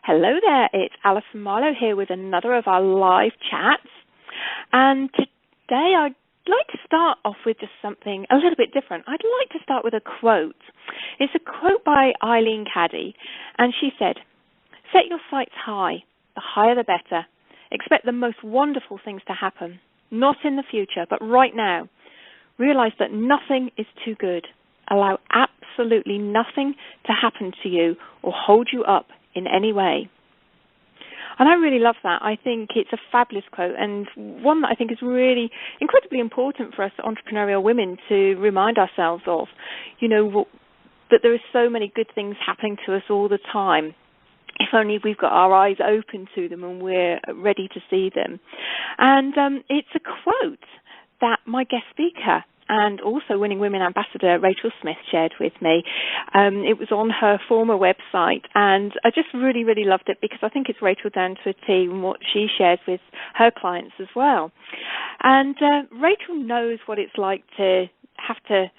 Hello there, it's Alison Marlowe here with another of our live chats. And today I'd like to start off with just something a little bit different. I'd like to start with a quote. It's a quote by Eileen Caddy, and she said, "Set your sights high, the higher the better. Expect the most wonderful things to happen, not in the future, but right now. Realize that nothing is too good. Allow absolutely nothing to happen to you or hold you up in any way." And I really love that. I think it's a fabulous quote, and one that I think is really incredibly important for us entrepreneurial women to remind ourselves of. You know, that there are so many good things happening to us all the time, if only we've got our eyes open to them and we're ready to see them. And it's a quote that my guest speaker and also Winning Women Ambassador Rachel Smith shared with me. It was on her former website, and I just really, really loved it because I think it's Rachel down to a T and what she shares with her clients as well. And Rachel knows what it's like to have to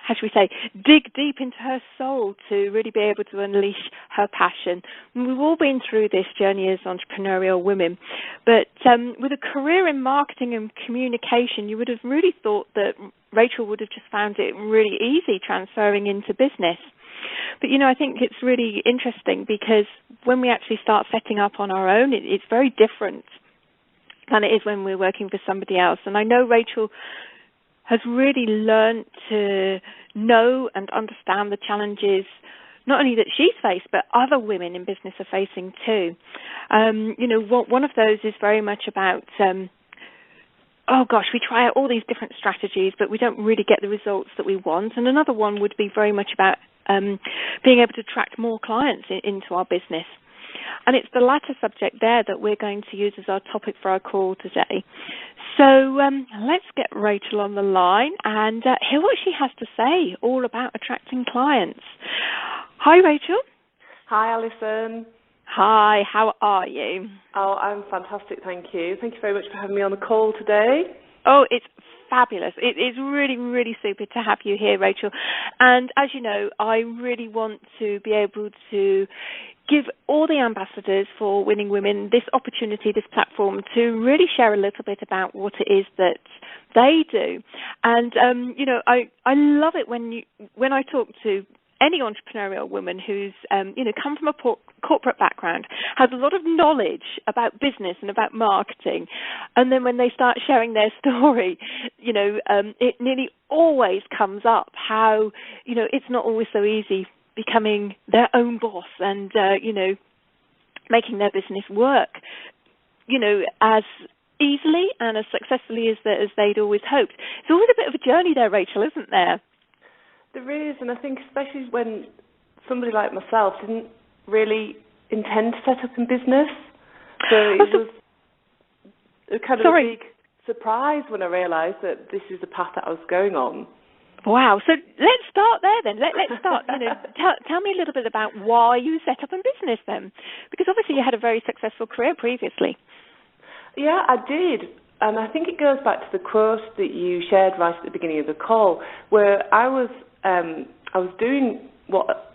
how should we say, dig deep into her soul to really be able to unleash her passion. And we've all been through this journey as entrepreneurial women, but with a career in marketing and communication, you would have really thought that Rachel would have just found it really easy transferring into business. But, you know, I think it's really interesting because when we actually start setting up on our own, it's very different than it is when we're working for somebody else. And I know Rachel has really learned to know and understand the challenges not only that she's faced, but other women in business are facing too. You know, one of those is very much about, we try out all these different strategies, but we don't really get the results that we want. And another one would be very much about being able to attract more clients into our business. And it's the latter subject there that we're going to use as our topic for our call today. So let's get Rachel on the line and hear what she has to say all about attracting clients. Hi, Rachel. Hi, Alison. Hi, how are you? Oh, I'm fantastic, thank you. Thank you very much for having me on the call today. Oh, it's fabulous. It is really, really super to have you here, Rachel. And as you know, I really want to be able to give all the ambassadors for Winning Women this opportunity, this platform, to really share a little bit about what it is that they do. And, you know, I love it when I talk to any entrepreneurial woman who's, you know, come from a corporate background, has a lot of knowledge about business and about marketing, and then when they start sharing their story, you know, it nearly always comes up how, you know, it's not always so easy becoming their own boss and, you know, making their business work, you know, as easily and as successfully as they'd always hoped. It's always a bit of a journey there, Rachel, isn't there? There is, and I think especially when somebody like myself didn't really intend to set up in business. So it was a kind of a big surprise when I realised that this is the path that I was going on. Wow. So let's start there then. Let's start. You know, tell me a little bit about why you set up in business then, because obviously you had a very successful career previously. Yeah, I did. And I think it goes back to the quote that you shared right at the beginning of the call, where I was doing what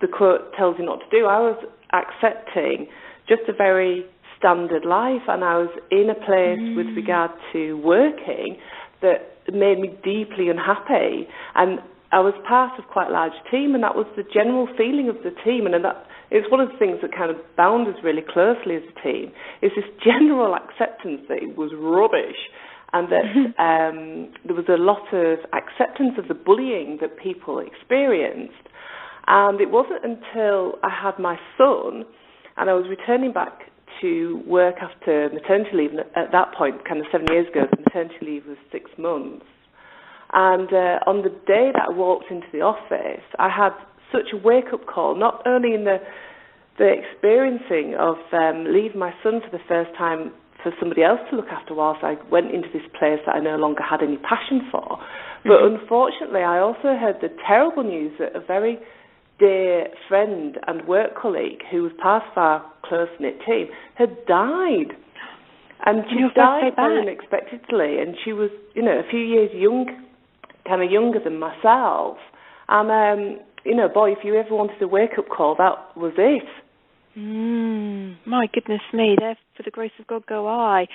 the quote tells you not to do. I was accepting just a very standard life, and I was in a place with regard to working that made me deeply unhappy. And I was part of quite a large team, and that was the general feeling of the team. And that it's one of the things that kind of bound us really closely as a team, is this general acceptance that it was rubbish, and that there was a lot of acceptance of the bullying that people experienced. And it wasn't until I had my son, and I was returning back to work after maternity leave, and at that point, kind of 7 years ago, the maternity leave was 6 months. And on the day that I walked into the office, I had such a wake-up call, not only in the experiencing of leaving my son for the first time for somebody else to look after whilst I went into this place that I no longer had any passion for, but unfortunately I also heard the terrible news that a very dear friend and work colleague who was part of our close-knit team had died. And she died very unexpectedly, and she was, you know, a few years kind of younger than myself. And, you know, boy, if you ever wanted a wake-up call, that was it. My goodness me, there for the grace of God go I.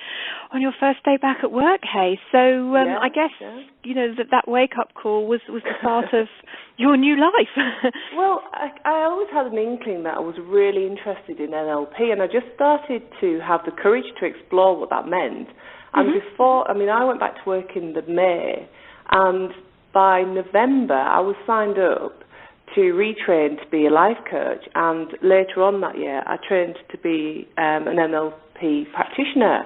On your first day back at work, hey. So I guess, that wake-up call was the start of your new life. Well, I always had an inkling that I was really interested in NLP, and I just started to have the courage to explore what that meant. And I went back to work in the May, and by November I was signed up to retrain to be a life coach, and later on that year I trained to be an NLP practitioner.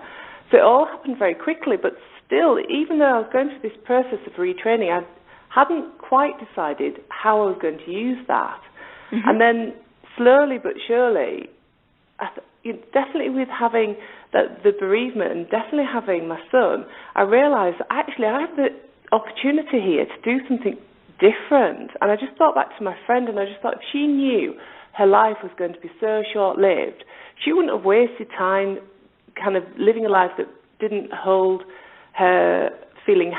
So it all happened very quickly, but still, even though I was going through this process of retraining, I hadn't quite decided how I was going to use that. And then slowly but surely, definitely with having the bereavement and definitely having my son, I realised that actually I have the opportunity here to do something different. And I just thought back to my friend, and I just thought if she knew her life was going to be so short-lived, she wouldn't have wasted time kind of living a life that didn't hold her feeling,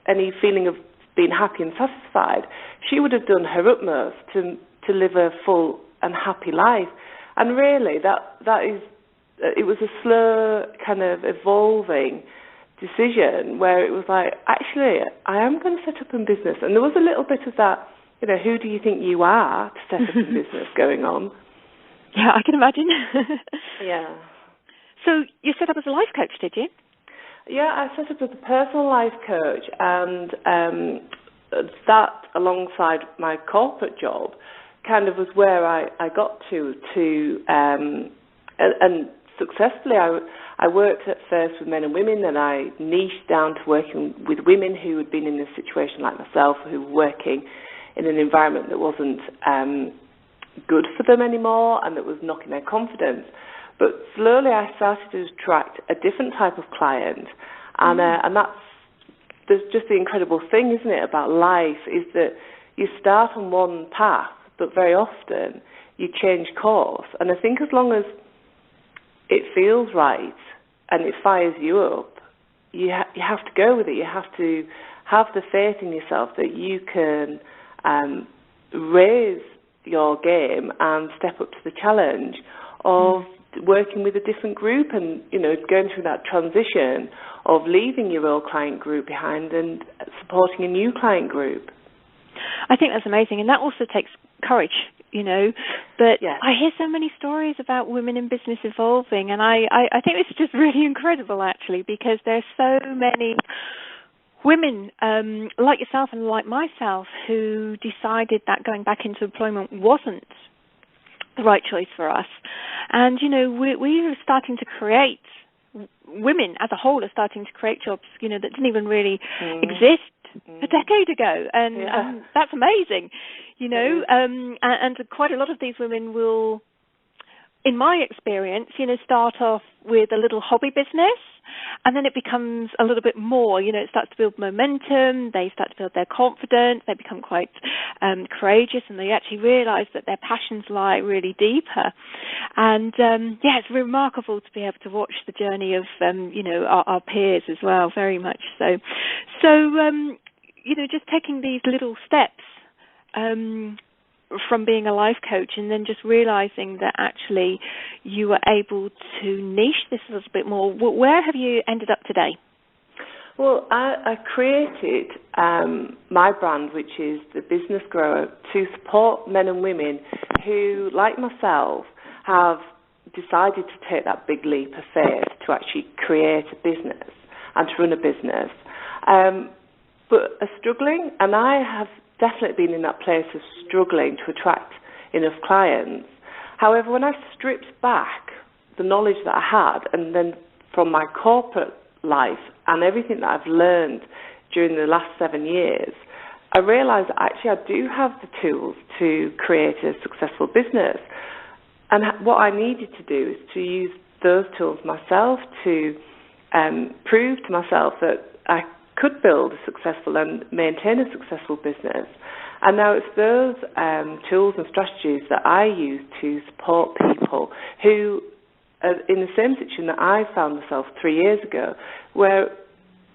any feeling of being happy and satisfied. She would have done her utmost to live a full and happy life. And really, it was a slow kind of evolving decision where it was like, actually, I am going to set up a business. And there was a little bit of that, who do you think you are to set up a business going on? Yeah, I can imagine. Yeah. So you set up as a life coach, did you? Yeah, I set up as a personal life coach, and that, alongside my corporate job, kind of was where I got to and successfully. I worked at first with men and women, and I niched down to working with women who had been in a situation like myself, who were working in an environment that wasn't good for them anymore and that was knocking their confidence. But slowly I started to attract a different type of client, and there's just the incredible thing, isn't it, about life, is that you start on one path, but very often you change course. And I think as long as it feels right and it fires you up, you have to go with it. You have to have the faith in yourself that you can raise your game and step up to the challenge of working with a different group and, going through that transition of leaving your old client group behind and supporting a new client group. I think that's amazing, and that also takes courage, But yes. I hear so many stories about women in business evolving, and I think it's just really incredible, actually, because there's so many women like yourself and like myself who decided that going back into employment wasn't the right choice for us. And, we are starting to create, women as a whole are starting to create jobs, that didn't even really exist a decade ago. And that's amazing, and quite a lot of these women will, in my experience, start off with a little hobby business, and then it becomes a little bit more, it starts to build momentum, they start to build their confidence, they become quite courageous, and they actually realise that their passions lie really deeper. And, it's remarkable to be able to watch the journey of, our peers as well, very much so. So, just taking these little steps from being a life coach, and then just realising that actually you were able to niche this a little bit more. Where have you ended up today? Well, I created my brand, which is the Business Grower, to support men and women who, like myself, have decided to take that big leap of faith to actually create a business and to run a business, but are struggling. And I have definitely been in that place of struggling to attract enough clients. However, when I stripped back the knowledge that I had, and then from my corporate life and everything that I've learned during the last 7 years, I realised that actually I do have the tools to create a successful business. And what I needed to do is to use those tools myself to prove to myself that I could build a successful and maintain a successful business. And now it's those tools and strategies that I use to support people who are in the same situation that I found myself 3 years ago, where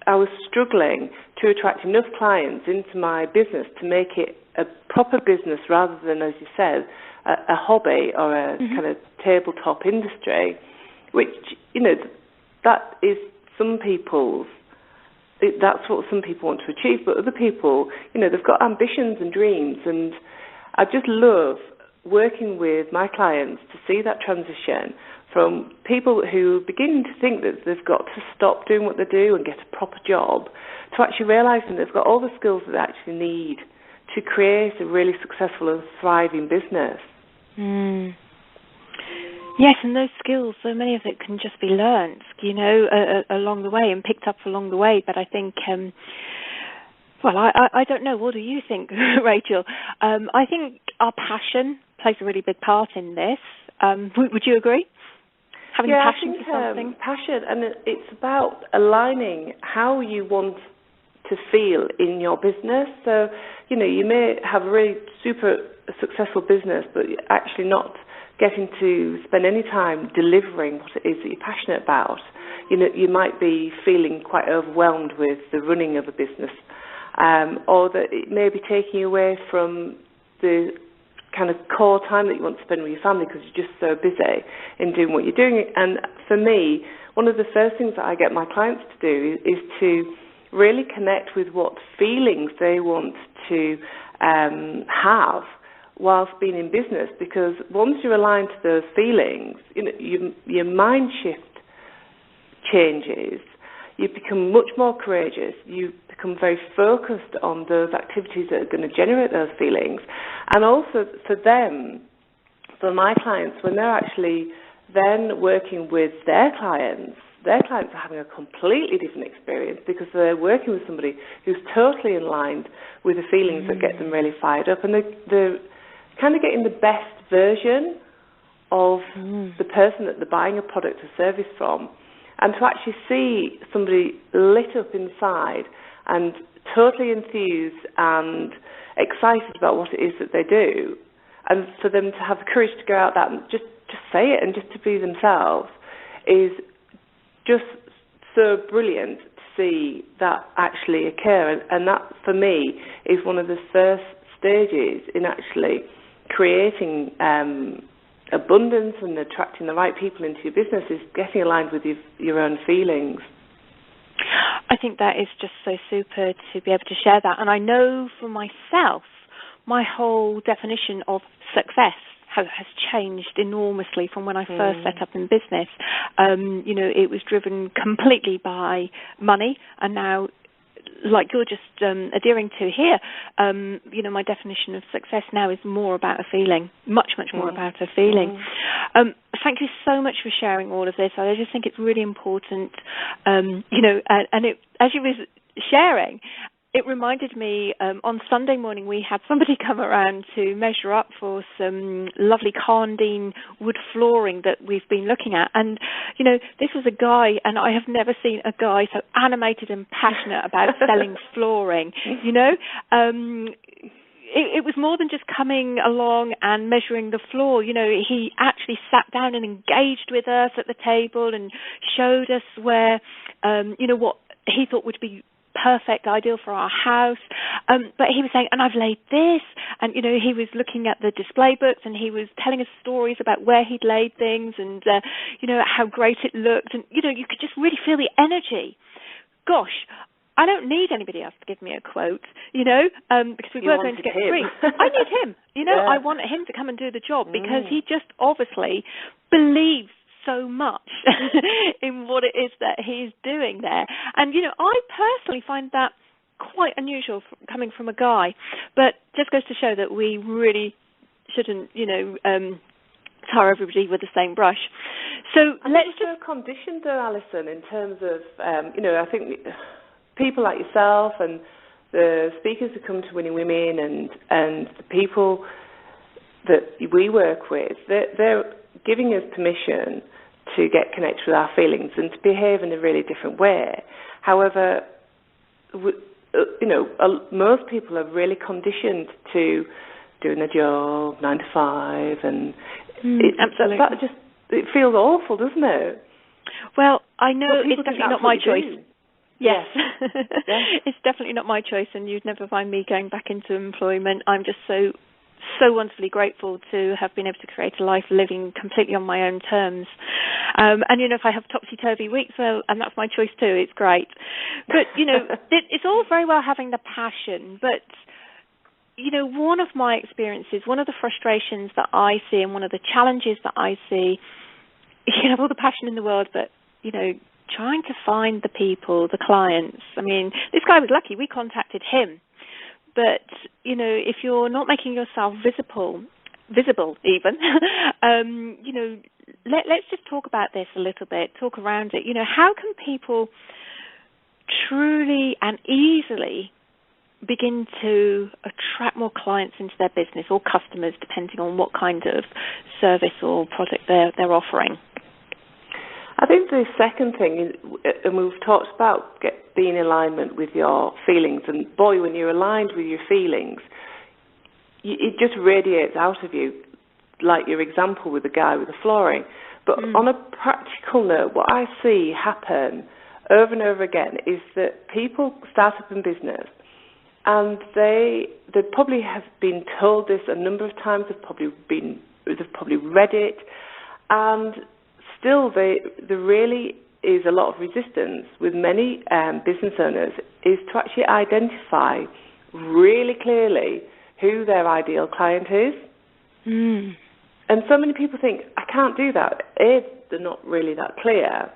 I was struggling to attract enough clients into my business to make it a proper business rather than, as you said, a hobby or a kind of tabletop industry, which, that is some people's, that's what some people want to achieve, but other people, they've got ambitions and dreams, and I just love working with my clients to see that transition from people who begin to think that they've got to stop doing what they do and get a proper job to actually realising they've got all the skills that they actually need to create a really successful and thriving business. Yes, and those skills, so many of it can just be learnt, along the way and picked up along the way. But I think, I don't know. What do you think, Rachel? I think our passion plays a really big part in this. Would you agree? Having passion for something? Passion, and it's about aligning how you want to feel in your business. So, you may have a really super successful business, but actually not getting to spend any time delivering what it is that you're passionate about. You might be feeling quite overwhelmed with the running of a business, or that it may be taking you away from the kind of core time that you want to spend with your family because you're just so busy in doing what you're doing. And for me, one of the first things that I get my clients to do is to really connect with what feelings they want to have whilst being in business, because once you're aligned to those feelings, your mind shift changes. You become much more courageous. You become very focused on those activities that are going to generate those feelings. And also for them, for my clients, when they're actually then working with their clients are having a completely different experience because they're working with somebody who's totally in line with the feelings that get them really fired up, and they're kind of getting the best version of the person that they're buying a product or service from. And to actually see somebody lit up inside and totally enthused and excited about what it is that they do, and for them to have the courage to go out there and just say it and just to be themselves, is just so brilliant to see that actually occur. And that, for me, is one of the first stages in actually creating abundance and attracting the right people into your business, is getting aligned with your own feelings. I think that is just so super to be able to share that. And I know for myself, my whole definition of success has changed enormously from when I first set up in business. It was driven completely by money, and now, like you're just adhering to here, my definition of success now is more about a feeling, much more about a feeling. Thank you so much for sharing all of this. I just think it's really important, and as you were sharing, it reminded me, on Sunday morning we had somebody come around to measure up for some lovely Carndine wood flooring that we've been looking at. And, this was a guy, and I have never seen a guy so animated and passionate about selling flooring, It was more than just coming along and measuring the floor. He actually sat down and engaged with us at the table and showed us where, what he thought would be perfect, ideal for our house. But he was saying, and I've laid this, and he was looking at the display books, and he was telling us stories about where he'd laid things, and how great it looked, and you could just really feel the energy. Gosh, I don't need anybody else to give me a quote, because we were going to get free. I need him, Yeah. I want him to come and do the job, because he just obviously believes so much in what it is that he's doing there. And, I personally find that quite unusual coming from a guy, but just goes to show that we really shouldn't, tar everybody with the same brush. So let's just conditioned though, Alison, in terms of, I think people like yourself and the speakers who come to Winning Women and the people that we work with, they're giving us permission to get connected with our feelings and to behave in a really different way. However, most people are really conditioned to doing a job 9 to 5, and absolutely. It feels awful, doesn't it? Well, I know it's definitely not my choice. Yes. Yeah. It's definitely not my choice, and you'd never find me going back into employment. I'm just so wonderfully grateful to have been able to create a life living completely on my own terms. And, if I have topsy-turvy weeks, well, and that's my choice too, it's great. But, it's all very well having the passion, but, one of my experiences, one of the frustrations that I see and one of the challenges that I see, you have all the passion in the world, but, trying to find the people, the clients. I mean, this guy was lucky. We contacted him. But, if you're not making yourself visible even, let's just talk about this a little bit, talk around it. How can people truly and easily begin to attract more clients into their business or customers, depending on what kind of service or product they're offering? I think the second thing, and we've talked about being in alignment with your feelings, and boy, when you're aligned with your feelings, it just radiates out of you, like your example with the guy with the flooring. But on a practical note, what I see happen over and over again is that people start up in business, and they probably have been told this a number of times, they've probably read it, and still, there really is a lot of resistance with many business owners is to actually identify really clearly who their ideal client is. And so many people think, I can't do that. A, they're not really that clear.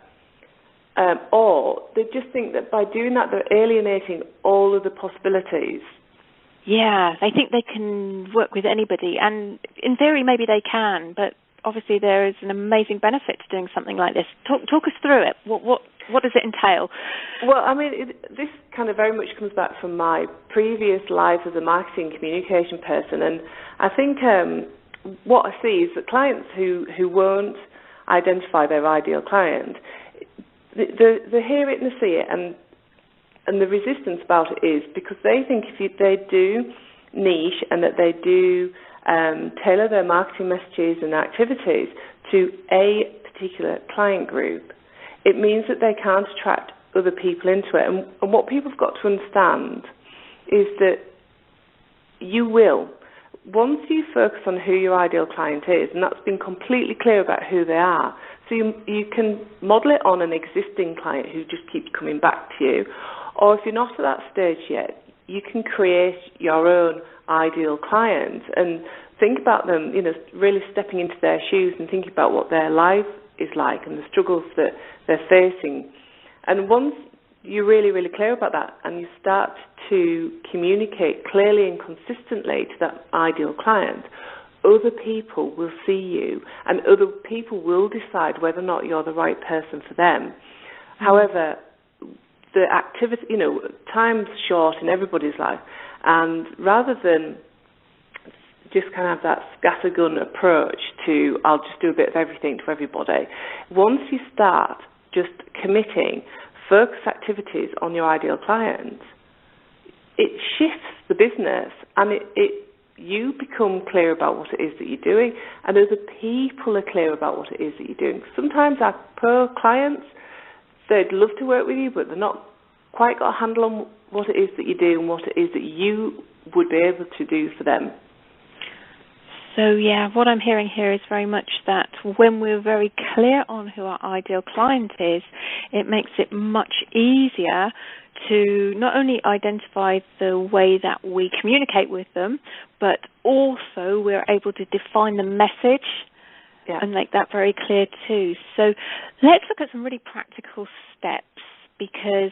Or they just think that by doing that, they're alienating all of the possibilities. Yeah, they think they can work with anybody. And in theory, maybe they can, but obviously there is an amazing benefit to doing something like this. Talk us through it. What does it entail? Well, I mean, this kind of very much comes back from my previous life as a marketing communication person, and I think what I see is that clients who won't identify their ideal client, they hear it and they see it, and the resistance about it is because they think if they do niche and that they do tailor their marketing messages and activities to a particular client group, it means that they can't attract other people into it. And what people have got to understand is that you will. Once you focus on who your ideal client is, and that's been completely clear about who they are, so you can model it on an existing client who just keeps coming back to you, or if you're not at that stage yet, you can create your own ideal client and think about them, really stepping into their shoes and thinking about what their life is like and the struggles that they're facing. And once you're really, really clear about that and you start to communicate clearly and consistently to that ideal client, other people will see you and other people will decide whether or not you're the right person for them. However, the activity, time's short in everybody's life, and rather than just kind of have that scattergun approach to I'll just do a bit of everything to everybody, once you start just committing focused activities on your ideal client, it shifts the business and you become clear about what it is that you're doing, and other people are clear about what it is that you're doing. Sometimes our pro clients, they'd love to work with you, but they're not quite got a handle on what it is that you do and what it is that you would be able to do for them. So, yeah, what I'm hearing here is very much that when we're very clear on who our ideal client is, it makes it much easier to not only identify the way that we communicate with them, but also we're able to define the message and make that very clear too. So let's look at some really practical steps, because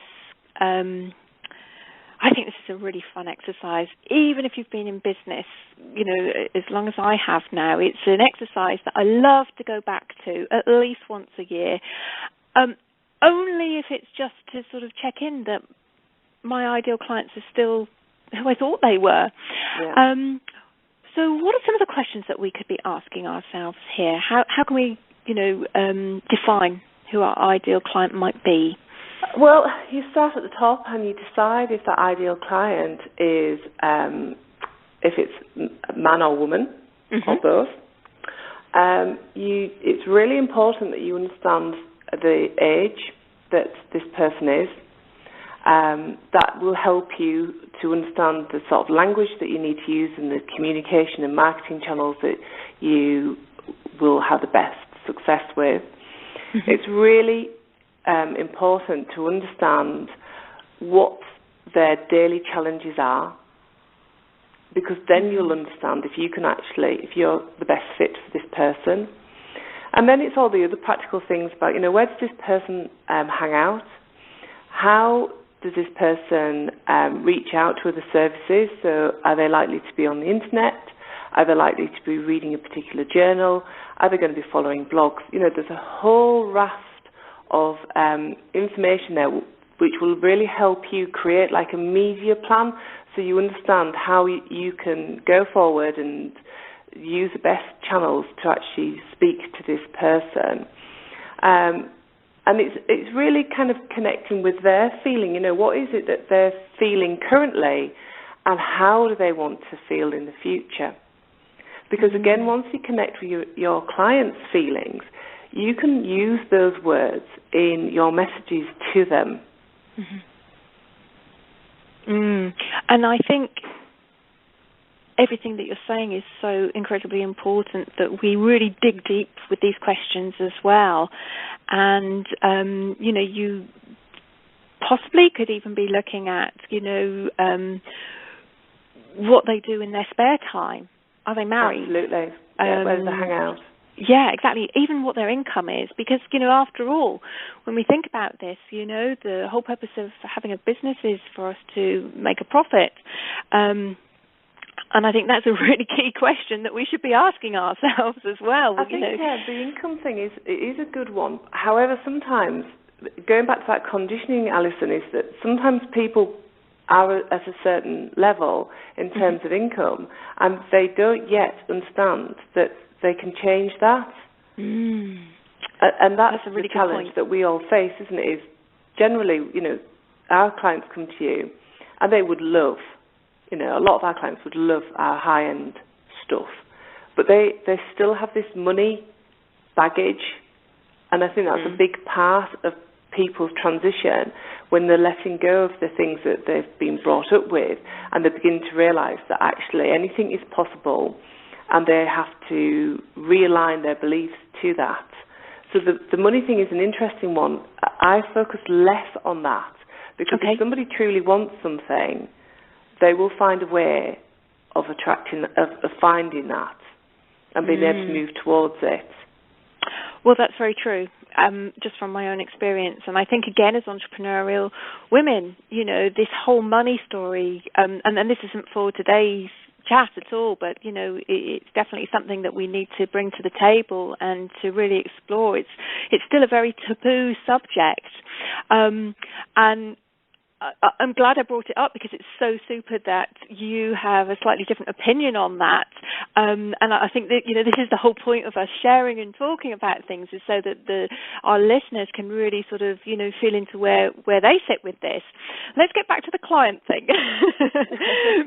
I think this is a really fun exercise. Even if you've been in business, as long as I have now, it's an exercise that I love to go back to at least once a year, only if it's just to sort of check in that my ideal clients are still who I thought they were. Yeah. So what are some of the questions that we could be asking ourselves here? How can we, define who our ideal client might be? Well, you start at the top and you decide if that ideal client is, if it's man or woman, or both. It's really important that you understand the age that this person is. that will help you to understand the sort of language that you need to use and the communication and marketing channels that you will have the best success with. Mm-hmm. It's really important to understand what their daily challenges are, because then you'll understand if you're the best fit for this person. And then it's all the other practical things about, where does this person hang out? How does this person reach out to other services? So are they likely to be on the internet? Are they likely to be reading a particular journal? Are they going to be following blogs? There's a whole raft of information there which will really help you create like a media plan, so you understand how you can go forward and use the best channels to actually speak to this person. And it's really kind of connecting with their feeling. What is it that they're feeling currently, and how do they want to feel in the future? Because again, once you connect with your client's feelings, you can use those words in your messages to them. And I think everything that you're saying is so incredibly important, that we really dig deep with these questions as well. And, you possibly could even be looking at, what they do in their spare time. Are they married? Absolutely. Yeah, where do they hang out? Yeah, exactly. Even what their income is, because, after all, when we think about this, the whole purpose of having a business is for us to make a profit. And I think that's a really key question that we should be asking ourselves as well. I think, the income thing is a good one. However, sometimes, going back to that conditioning, Alison, is that sometimes people are at a certain level in terms of income, and they don't yet understand that they can change that. And that's a really challenge that we all face, isn't it? Is generally, our clients come to you, and they would love, a lot of our clients would love our high-end stuff, but they still have this money baggage, and I think that's a big part of people's transition, when they're letting go of the things that they've been brought up with, and they begin to realise that actually anything is possible, and they have to realign their beliefs to that. So the money thing is an interesting one. I focus less on that, because if somebody truly wants something, they will find a way of finding that and being able to move towards it. Well, that's very true, just from my own experience. And I think, again, as entrepreneurial women, this whole money story, and this isn't for today's chat at all, but, it's definitely something that we need to bring to the table and to really explore. It's still a very taboo subject. And I'm glad I brought it up, because it's so super that you have a slightly different opinion on that. And I think that, this is the whole point of us sharing and talking about things, is so that our listeners can really sort of, feel into where they sit with this. Let's get back to the client thing,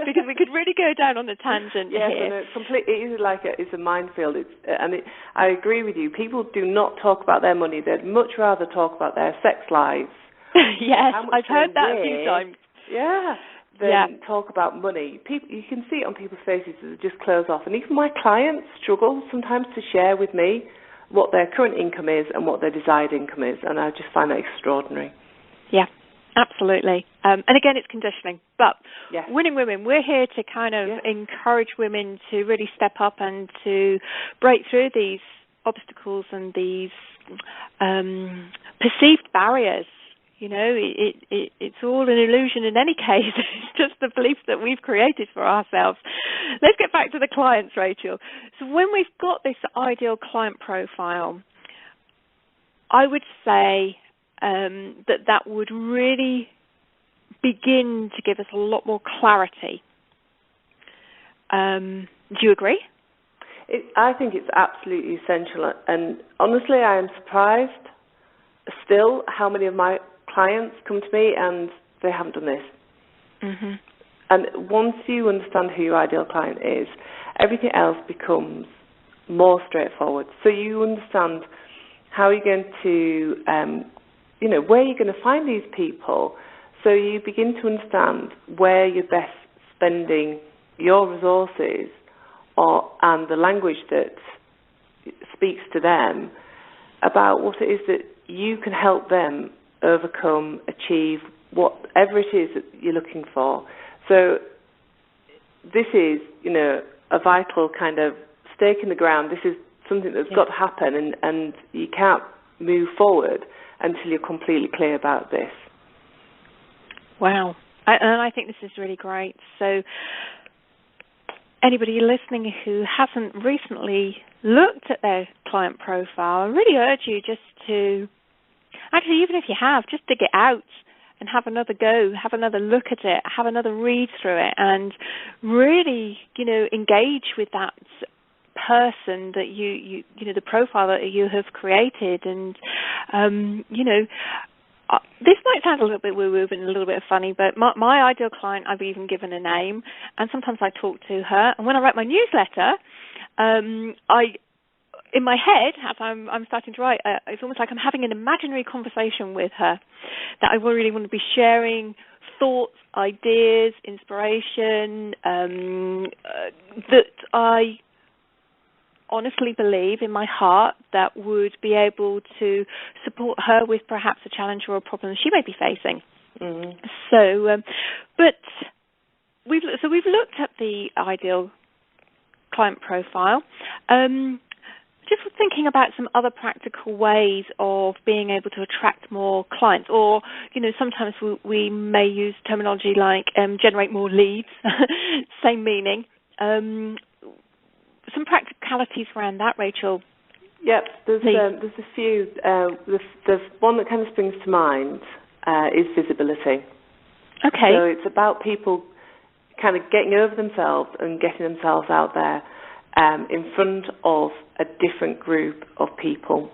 because we could really go down on a tangent here. Yes, it is like it's a minefield. I agree with you. People do not talk about their money. They'd much rather talk about their sex lives. Yes, I've heard that a few times. Yeah, then talk about money. People, you can see it on people's faces as they just close off. And even my clients struggle sometimes to share with me what their current income is and what their desired income is, and I just find that extraordinary. Yeah, absolutely. And again, it's conditioning. But Winning Women, we're here to kind of encourage women to really step up and to break through these obstacles and these perceived barriers. It's all an illusion in any case. It's just the beliefs that we've created for ourselves. Let's get back to the clients, Rachel. So when we've got this ideal client profile, I would say that would really begin to give us a lot more clarity. Do you agree? I think it's absolutely essential. And honestly, I am surprised still how many of my clients come to me and they haven't done this. And once you understand who your ideal client is, everything else becomes more straightforward. So you understand how you're going to, where you're going to find these people. So you begin to understand where you're best spending your resources and the language that speaks to them about what it is that you can help them overcome, achieve, whatever it is that you're looking for. So this is, a vital kind of stake in the ground. This is something that's got to happen, and you can't move forward until you're completely clear about this. Wow. And I think this is really great. So anybody listening who hasn't recently looked at their client profile, I really urge you just to, actually, even if you have, just dig it out and have another go, have another look at it, have another read through it, and really, engage with that person that you the profile that you have created. And, this might sound a little bit woo-woo and a little bit funny, but my ideal client, I've even given a name, and sometimes I talk to her. And when I write my newsletter, in my head, as I'm starting to write, it's almost like I'm having an imaginary conversation with her, that I really want to be sharing thoughts, ideas, inspiration, that I honestly believe in my heart that would be able to support her with perhaps a challenge or a problem she may be facing. Mm-hmm. So, but we've looked at the ideal client profile. Just thinking about some other practical ways of being able to attract more clients, or sometimes we may use terminology like generate more leads, same meaning. Some practicalities around that, Rachel. Yep, there's a few. The one that kind of springs to mind is visibility. Okay. So it's about people kind of getting over themselves and getting themselves out there in front of a different group of people.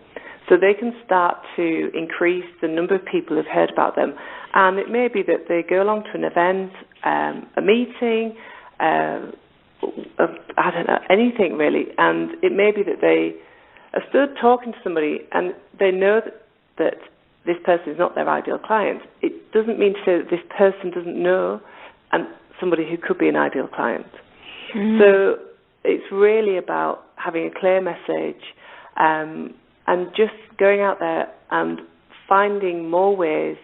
So they can start to increase the number of people who've heard about them. And it may be that they go along to an event, a meeting, I don't know, anything really, and it may be that they are stood talking to somebody and they know that this person is not their ideal client. It doesn't mean to say that this person doesn't know and somebody who could be an ideal client. Mm. So it's really about having a clear message and just going out there and finding more ways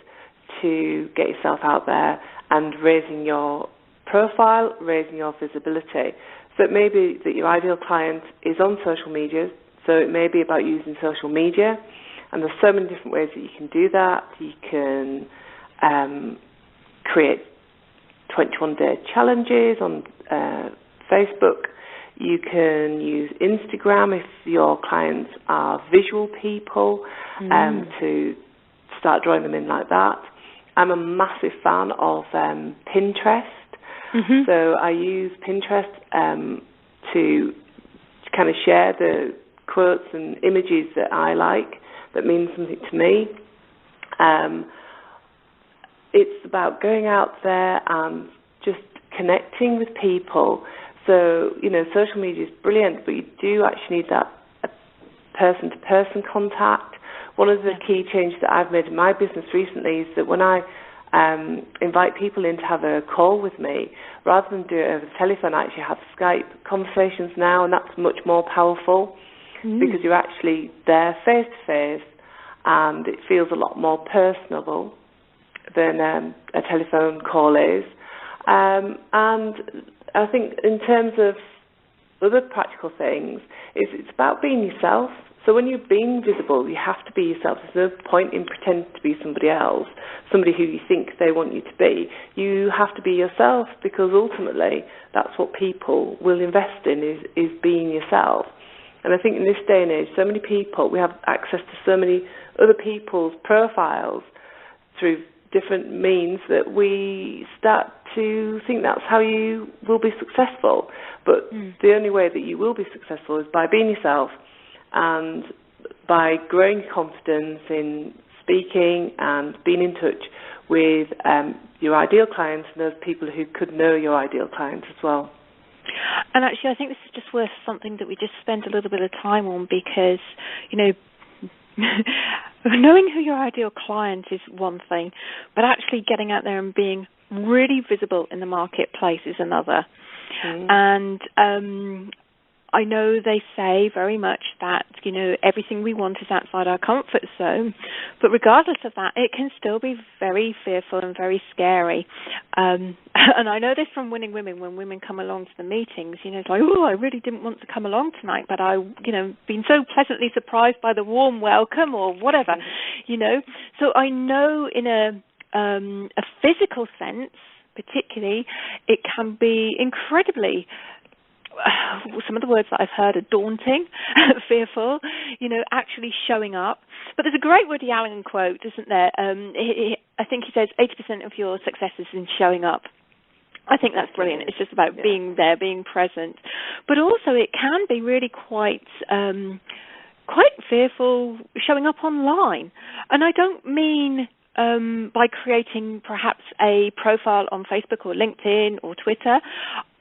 to get yourself out there and raising your profile, raising your visibility. So it may be that your ideal client is on social media, so it may be about using social media, and there's so many different ways that you can do that. You can create 21-day challenges on Facebook. You can use Instagram if your clients are visual people, to start drawing them in like that. I'm a massive fan of Pinterest. Mm-hmm. So I use Pinterest to kind of share the quotes and images that I like, that mean something to me. It's about going out there and just connecting with people. So, social media is brilliant, but you do actually need that person-to-person contact. One of the key changes that I've made in my business recently is that when I invite people in to have a call with me, rather than do it over the telephone, I actually have Skype conversations now, and that's much more powerful because you're actually there face to face, and it feels a lot more personable than a telephone call is. And I think in terms of other practical things, it's about being yourself. So when you're being visible, you have to be yourself. There's no point in pretending to be somebody else, somebody who you think they want you to be. You have to be yourself, because ultimately that's what people will invest in, is being yourself. And I think in this day and age, so many people, we have access to so many other people's profiles through different means that we start to think that's how you will be successful. But the only way that you will be successful is by being yourself, and by growing confidence in speaking and being in touch with your ideal clients and those people who could know your ideal clients as well. And actually, I think this is just worth something that we just spend a little bit of time on, because, knowing who your ideal client is one thing, but actually getting out there and being really visible in the marketplace is another. And I know they say very much that, everything we want is outside our comfort zone, but regardless of that, it can still be very fearful and very scary. And I know this from Winning Women, when women come along to the meetings, it's like, oh, I really didn't want to come along tonight, but I, been so pleasantly surprised by the warm welcome or whatever, So I know in a physical sense, particularly, it can be incredibly, some of the words that I've heard are daunting, fearful, actually showing up. But there's a great Woody Allen quote, isn't there? I think he says 80% of your success is in showing up. I think that's brilliant. It's just about being there, being present. But also it can be really quite fearful showing up online. And I don't mean by creating perhaps a profile on Facebook or LinkedIn or Twitter.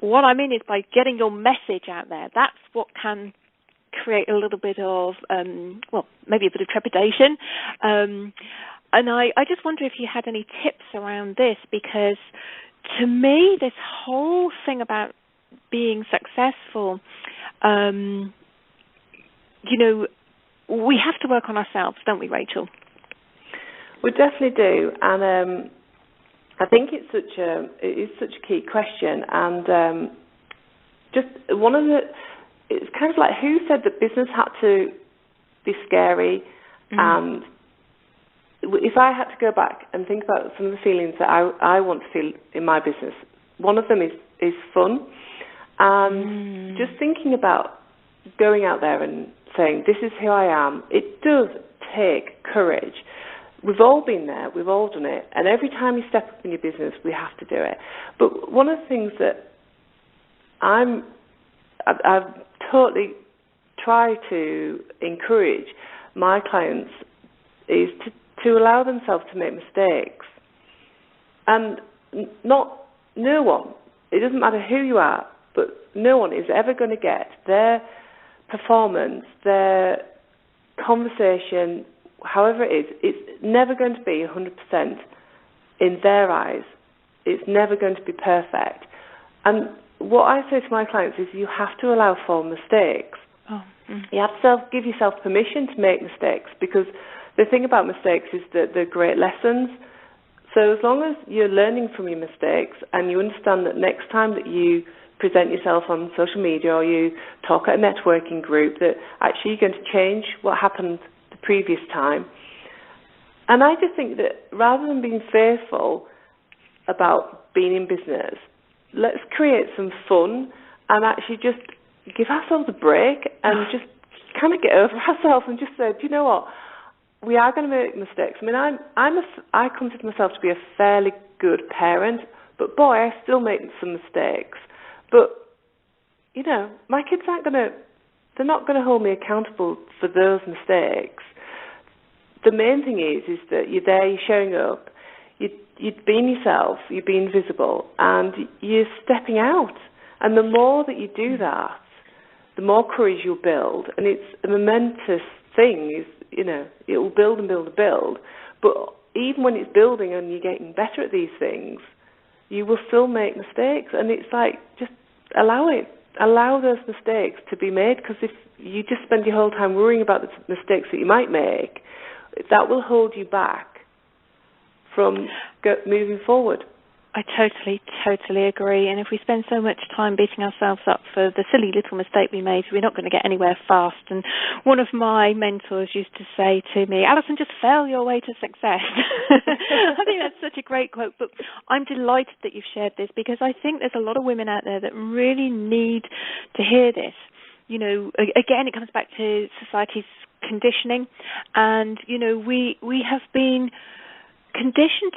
What I mean is by getting your message out there. That's what can create a little bit of, maybe a bit of trepidation. And I just wonder if you had any tips around this, because to me, this whole thing about being successful, we have to work on ourselves, don't we, Rachel? We definitely do, and I think it is such a key question. And just it's kind of like, who said that business had to be scary? And if I had to go back and think about some of the feelings that I want to feel in my business, one of them is fun, and just thinking about going out there and saying, this is who I am. It does take courage. We've all been there, we've all done it, and every time you step up in your business, we have to do it. But one of the things that I've totally tried to encourage my clients is to allow themselves to make mistakes. And no one, it doesn't matter who you are, but no one is ever going to get their performance, their conversation, however it is, it's never going to be 100% in their eyes. It's never going to be perfect. And what I say to my clients is, you have to allow for mistakes. You have to give yourself permission to make mistakes, because the thing about mistakes is that they're great lessons. So as long as you're learning from your mistakes and you understand that next time that you present yourself on social media or you talk at a networking group, that actually you're going to change what happened the previous time. And I just think that rather than being fearful about being in business, let's create some fun and actually just give ourselves a break and just kind of get over ourselves and just say, do you know what? We are going to make mistakes. I mean, I consider myself to be a fairly good parent, but boy, I still make some mistakes. But, my kids they're not going to hold me accountable for those mistakes. The main thing is that you're there, you're showing up, you're being yourself, you're being visible, and you're stepping out. And the more that you do that, the more courage you'll build. And it's a momentous thing, it will build and build and build. But even when it's building and you're getting better at these things, you will still make mistakes. And it's like, just allow it. Allow those mistakes to be made, because if you just spend your whole time worrying about the mistakes that you might make, that will hold you back from moving forward. I totally agree. And if we spend so much time beating ourselves up for the silly little mistake we made, we're not going to get anywhere fast. And one of my mentors used to say to me, Alison, just fail your way to success. I think that's such a great quote. But I'm delighted that you've shared this, because I think there's a lot of women out there that really need to hear this. Again, it comes back to society's conditioning. And, we have been conditioned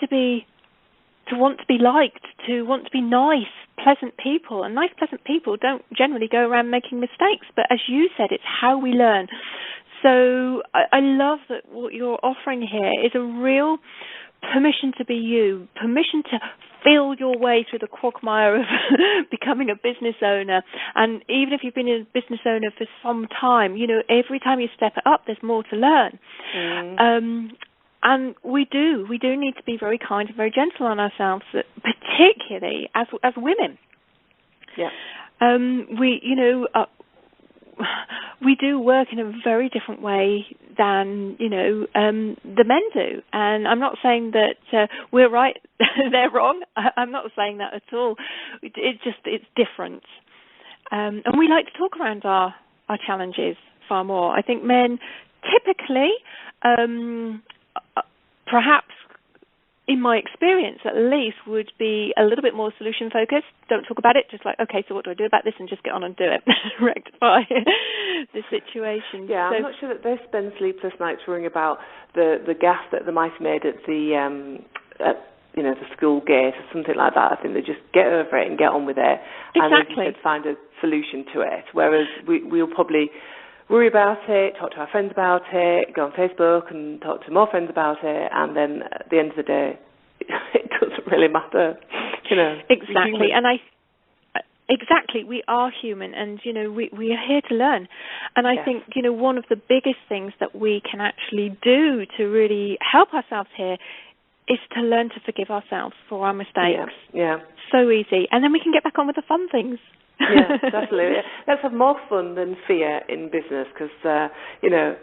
to want to be liked, to want to be nice, pleasant people. And nice, pleasant people don't generally go around making mistakes. But as you said, it's how we learn. So I love that what you're offering here is a real permission to be you, permission to feel your way through the quagmire of becoming a business owner. And even if you've been a business owner for some time, every time you step it up, there's more to learn. And we do need to be very kind and very gentle on ourselves, particularly as women. Yeah. We do work in a very different way than the men do, and I'm not saying that we're right, they're wrong. I'm not saying that at all. It's different, and we like to talk around our challenges far more. I think men typically, perhaps, in my experience at least, would be a little bit more solution focused. Don't talk about it, just like, okay, so what do I do about this, and just get on and do it. Rectify the situation. Yeah, I'm not sure that they spend sleepless nights worrying about the gas that they might have made at the school gate or something like that. I think they just get over it and get on with it. Exactly. And as you said, find a solution to it. Whereas we'll probably worry about it, talk to our friends about it, go on Facebook and talk to more friends about it, and then at the end of the day, it doesn't really matter, Exactly, and exactly, we are human, and we are here to learn, and I think one of the biggest things that we can actually do to really help ourselves here is to learn to forgive ourselves for our mistakes. Yeah. So easy, and then we can get back on with the fun things. Yeah, definitely. Let's have more fun than fear in business, because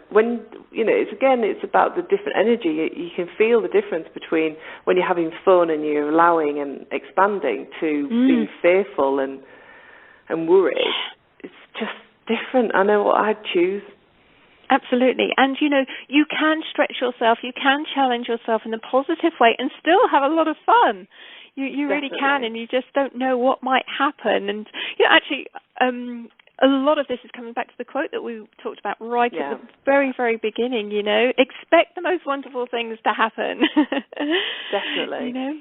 when it's about the different energy. You can feel the difference between when you're having fun and you're allowing and expanding to being fearful and worried. It's just different. I know what I'd choose. Absolutely. And, you can stretch yourself, you can challenge yourself in a positive way and still have a lot of fun. You really can, and you just don't know what might happen. And actually, a lot of this is coming back to the quote that we talked about right at the very, very beginning. Expect the most wonderful things to happen. Definitely.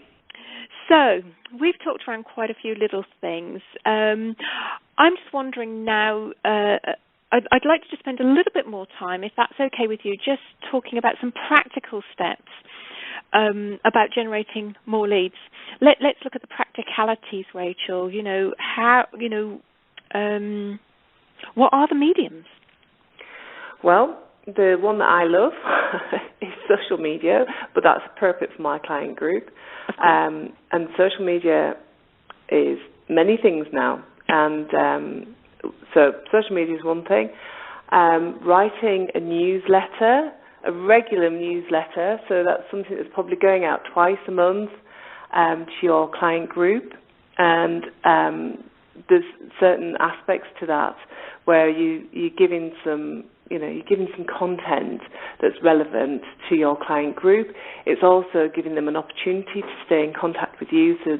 So we've talked around quite a few little things. I'm just wondering now. I'd like to just spend a little bit more time, if that's okay with you, just talking about some practical steps about generating more leads. Let's look at the practicalities, Rachel. What are the mediums? Well, the one that I love is social media, but that's perfect for my client group. And social media is many things now. And so social media is one thing. Writing a newsletter, a regular newsletter, so that's something that's probably going out twice a month to your client group. And there's certain aspects to that where you're giving some content that's relevant to your client group. It's also giving them an opportunity to stay in contact with you, so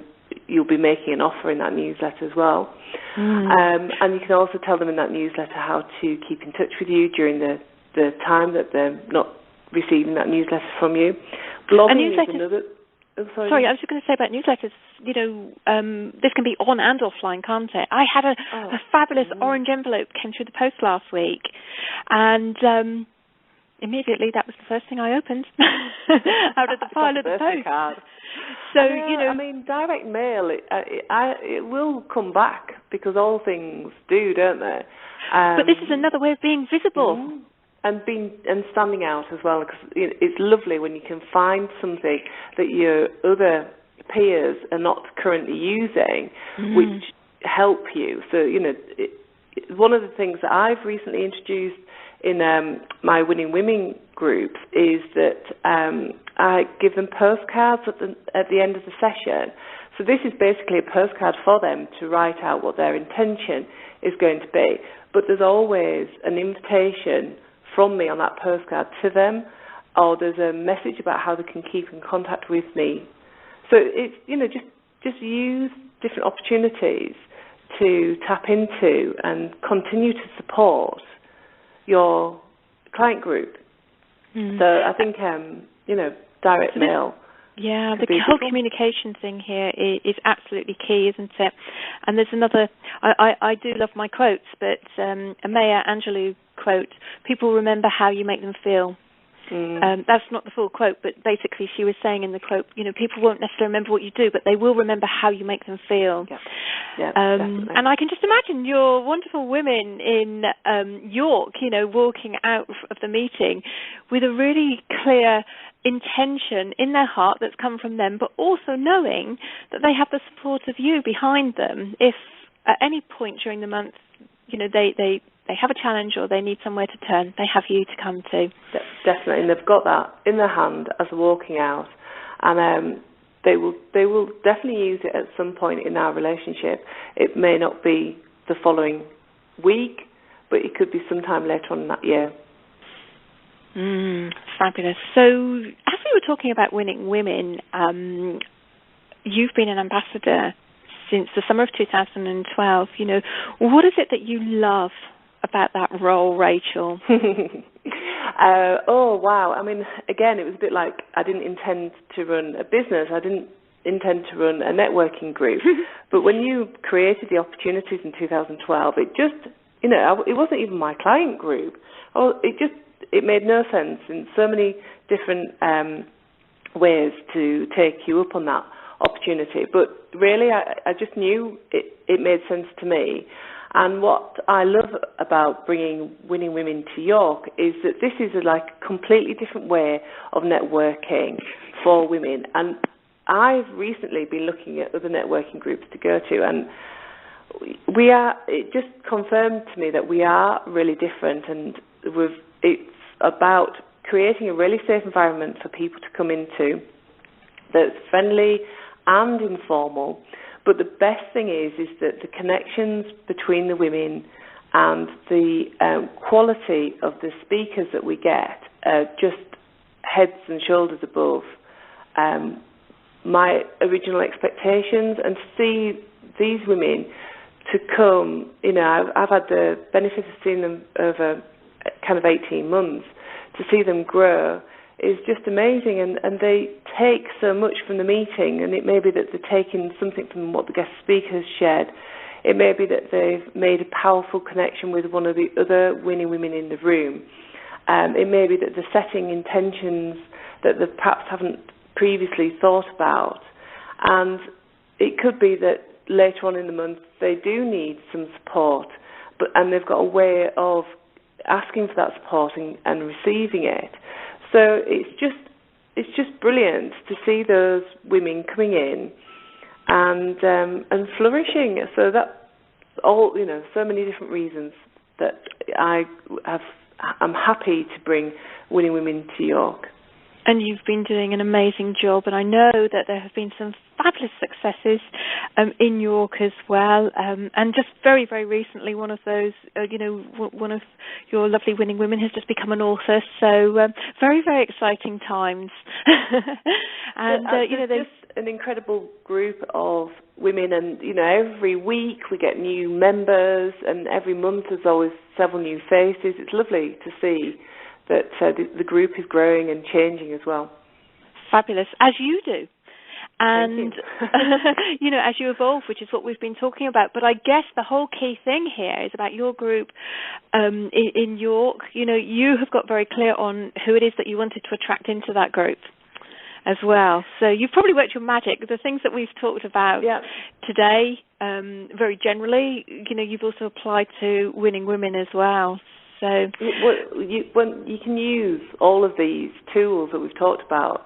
you'll be making an offer in that newsletter as well. And you can also tell them in that newsletter how to keep in touch with you during the time that they're not receiving that newsletter from you. Blogging is another... Sorry, I was just going to say about newsletters, this can be on and offline, can't it? I had a fabulous orange envelope came through the post last week, and immediately that was the first thing I opened out of the pile of the post. Card. So, I mean, direct mail, it will come back, because all things do, don't they? But this is another way of being visible. And standing out as well, because it's lovely when you can find something that your other peers are not currently using, which help you. So, one of the things that I've recently introduced in my Winning Women groups is that I give them postcards at the end of the session. So this is basically a postcard for them to write out what their intention is going to be. But there's always an invitation from me on that postcard to them, or there's a message about how they can keep in contact with me. So it's, just use different opportunities to tap into and continue to support your client group. So I think, direct mail. Yeah, the whole communication thing here is absolutely key, isn't it? And there's another, I do love my quotes, but a Maya Angelou quote, people remember how you make them feel. That's not the full quote, but basically she was saying in the quote, people won't necessarily remember what you do, but they will remember how you make them feel. And I can just imagine your wonderful women in York, walking out of the meeting with a really clear intention in their heart that's come from them, but also knowing that they have the support of you behind them. If at any point during the month, they have a challenge or they need somewhere to turn, they have you to come to. Definitely, and they've got that in their hand as they're walking out, and they will definitely use it at some point in our relationship. It may not be the following week, but it could be sometime later on in that year. Fabulous. So, as we were talking about winning women, you've been an ambassador since the summer of 2012. What is it that you love about that role, Rachel? Oh, wow. I mean, again, it was a bit like I didn't intend to run a business. I didn't intend to run a networking group. But when you created the opportunities in 2012, it just, it wasn't even my client group. It made no sense in so many different ways to take you up on that opportunity. But really, I just knew it made sense to me. And what I love about bringing Winning Women to York is that this is a completely different way of networking for women. And I've recently been looking at other networking groups to go to, and it just confirmed to me that we are really different, and it's about creating a really safe environment for people to come into that's friendly and informal. But the best thing is that the connections between the women and the quality of the speakers that we get are just heads and shoulders above my original expectations. And to see these women to come, I've had the benefit of seeing them over kind of 18 months. To see them grow is just amazing, and they take so much from the meeting, and it may be that they're taking something from what the guest speaker has shared. It may be that they've made a powerful connection with one of the other winning women in the room. It may be that they're setting intentions that they perhaps haven't previously thought about, and it could be that later on in the month they do need some support, and they've got a way of asking for that support and receiving it. So it's just brilliant to see those women coming in and flourishing. So that's all, so many different reasons that I'm happy to bring Winning Women to York. And you've been doing an amazing job, and I know that there have been some fabulous successes in York as well. And just very, very recently, one of those, one of your lovely winning women has just become an author. So very, very exciting times. And there's just an incredible group of women, and every week we get new members, and every month there's always several new faces. It's lovely to see that the group is growing and changing as well. Fabulous, as you do. And, you. As you evolve, which is what we've been talking about. But I guess the whole key thing here is about your group in York. You have got very clear on who it is that you wanted to attract into that group as well. So you've probably worked your magic. The things that we've talked about today, very generally, you've also applied to Winning Women as well. So you can use all of these tools that we've talked about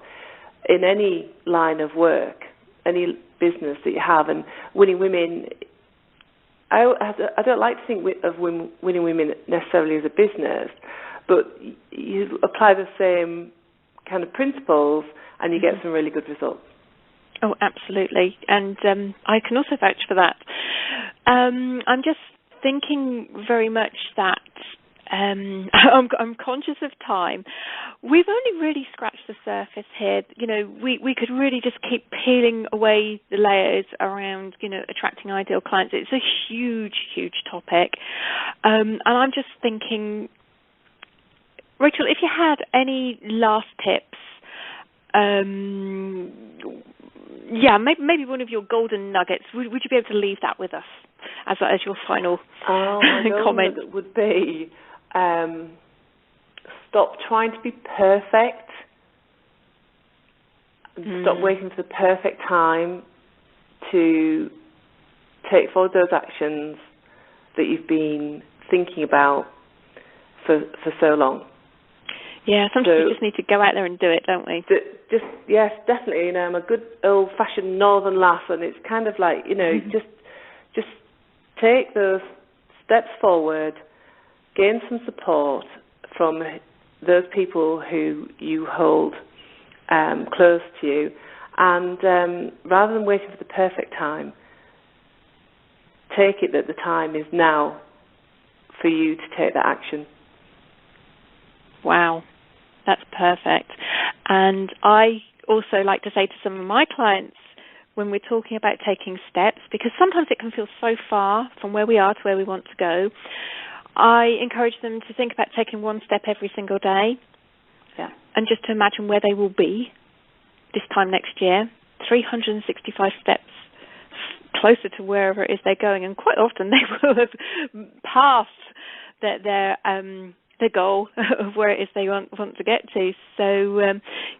in any line of work, any business that you have. And Winning Women, I don't like to think of Winning Women necessarily as a business, but you apply the same kind of principles and you get some really good results. Oh, absolutely. And I can also vouch for that. I'm just thinking very much that I'm conscious of time. We've only really scratched the surface here. We could really just keep peeling away the layers around, attracting ideal clients. It's a huge, huge topic. And I'm just thinking, Rachel, if you had any last tips, maybe one of your golden nuggets, would you be able to leave that with us as your final comment? Would be stop trying to be perfect and stop waiting for the perfect time to take forward those actions that you've been thinking about for so long. Yeah, sometimes we just need to go out there and do it, don't we? Yes, definitely. I'm a good old-fashioned northern lass, and it's kind of like, just take those steps forward, gain some support from those people who you hold close to you, and rather than waiting for the perfect time, take it that the time is now for you to take that action. Wow, that's perfect. And I also like to say to some of my clients, when we're talking about taking steps, because sometimes it can feel so far from where we are to where we want to go, I encourage them to think about taking one step every single day. Yeah. And just to imagine where they will be this time next year, 365 steps closer to wherever it is they're going, and quite often they will have passed their goal of where it is they want to get to. So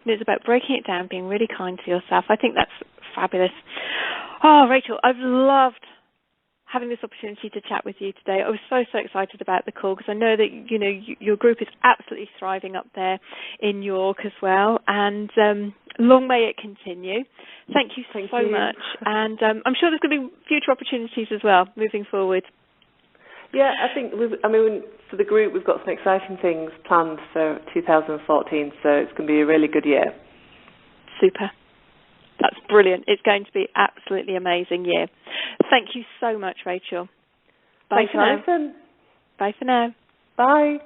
it's about breaking it down, being really kind to yourself. I think that's fabulous. Oh, Rachel, I've loved having this opportunity to chat with you today. I was so excited about the call because I know that your group is absolutely thriving up there in York as well, and long may it continue. Thank you so much, and I'm sure there's going to be future opportunities as well moving forward. Yeah, I think for the group we've got some exciting things planned for 2014, so it's going to be a really good year. Super. That's brilliant. It's going to be an absolutely amazing year. Thank you so much, Rachel. Bye Thanks, for now. Alison. Bye for now. Bye.